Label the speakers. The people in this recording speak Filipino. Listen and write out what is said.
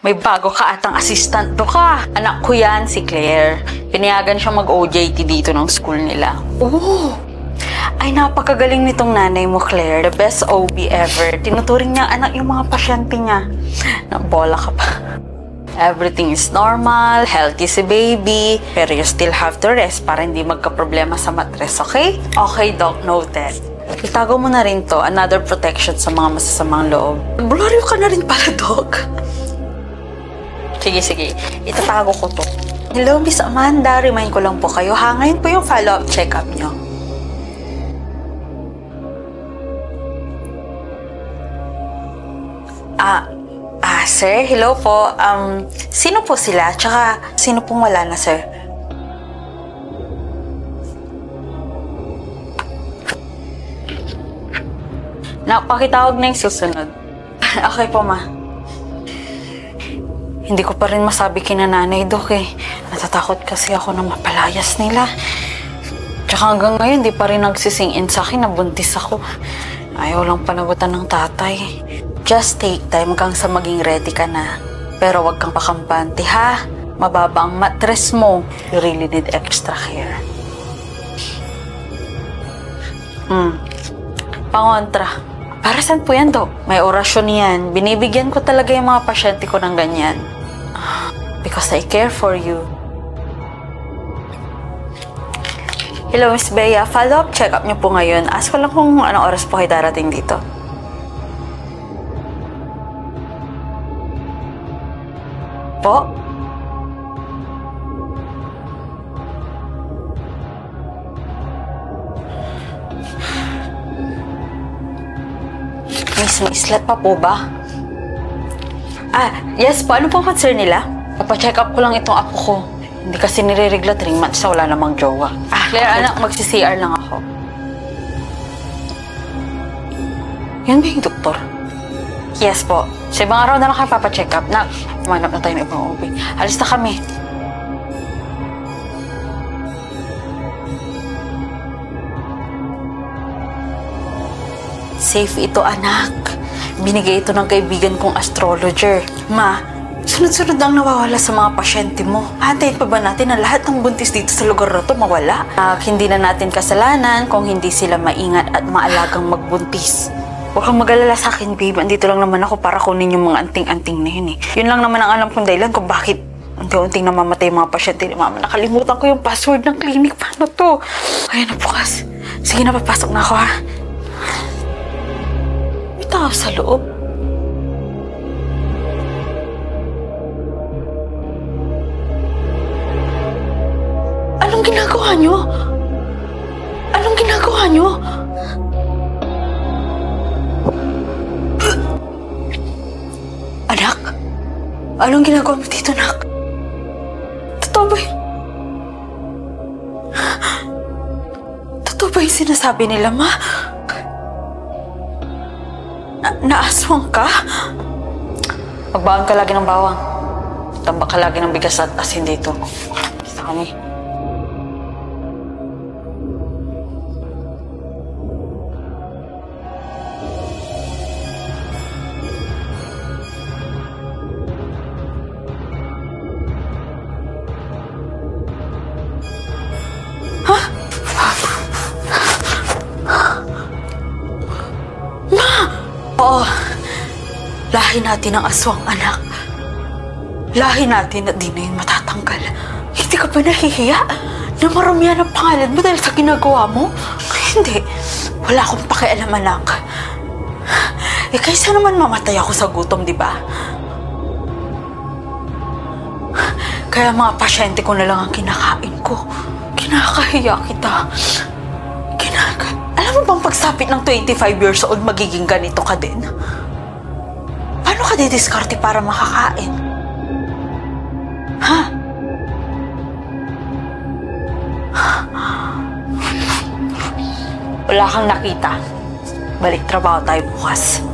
Speaker 1: May bago ka atang assistant do ka. Anak ko yan, si Claire. Pinayagan siya mag-OJT dito ng school nila. Oh! Ay, napakagaling nitong nanay mo, Claire. The best OB ever. Tinuturing niya anak yung mga pasyente niya. Nabola ka pa. Everything is normal, healthy si baby, pero you still have to rest para hindi magka-problema sa matres, okay? Okay, Doc, noted. Itago mo na rin to, another protection sa mga masasamang loob. Blurry ka na rin pala, Doc. Sige. Itatago ko to. Hello, Miss Amanda. Remind ko lang po kayo, ha? Ngayon po yung follow-up check-up nyo. Sir, hello po. Sino po sila? Tsaka, sino pong wala na, sir? Pakitawag na yung susunod. Okay po, ma. Hindi ko pa rin masabi kina nanay, Dok, eh. Natatakot kasi ako na mapalayas nila. Tsaka hanggang ngayon, di pa rin nagsising-in sa akin na buntis ako. Ayaw lang panagutan ng tatay. Just take time hanggang sa maging ready ka na. Pero wag kang pakampante, ha? Mababa ang mattress mo. You really need extra care. Pangontra. Para saan po yan, Dok? May orasyon yan. Binibigyan ko talaga yung mga pasyente ko ng ganyan. Because I care for you. Hello, Miss Bea. Follow-up check-up niyo po ngayon. Ask ko lang kung anong oras po kayo darating dito. Po? May slat pa po ba? Yes po. Ano po concern nila? Papacheck up ko lang itong apo ko. Hindi kasi nire-regla 3 months na wala namang jowa. Claire, anak, magsi-CR lang ako. Yan ba yung doktor? Yes po. Sa ibang araw na lang kayo papacheck up. Kumanap na tayo ng ibang OB. Alis na kami. Safe ito, anak. Binigay ito ng kaibigan kong astrologer. Ma, sunod-sunod ang nawawala sa mga pasyente mo. Antayin pa ba natin na lahat ng buntis dito sa lugar na ito mawala? Hindi na natin kasalanan kung hindi sila maingat at maalagang magbuntis. Huwag kang mag-alala sa akin, babe. Andito lang naman ako para kunin yung mga anting-anting na yun, eh. Yun lang naman ang alam kong dahilan kung bakit unti-unting namamatay yung mga pasyente ni Mama. Nakalimutan ko yung password ng clinic. Paano to? Kaya na bukas. Sige na, papasok na ako, ha? May tao sa loob. Anong ginagawa niyo? Anong ginagawa niyo? Anak? Anong ginagawa mo dito, Nak? Totoo ba yun? Totoo ba yung sinasabi nila, Ma? Naaswang ka? Magbaon ka lagi ng bawang. Tambak ka lagi ng bigas at asin dito. Basta kami. Oo, lahi natin ang aswang, anak. Lahi natin at di na yun matatanggal. Hindi ka ba nahihiya na maramihan ang pangalan mo dahil sa ginagawa mo? Hindi. Wala akong pakialam, anak. Kaysa naman mamatay ako sa gutom, di ba? Kaya mga pasyente ko na lang ang kinakain ko. Kinakahiya kita. Alam mo bang pagsapit ng 25 years old, magiging ganito ka din? Paano ka didiskarte para makakain? Ha? Wala kang nakita. Balik trabaho tayo bukas.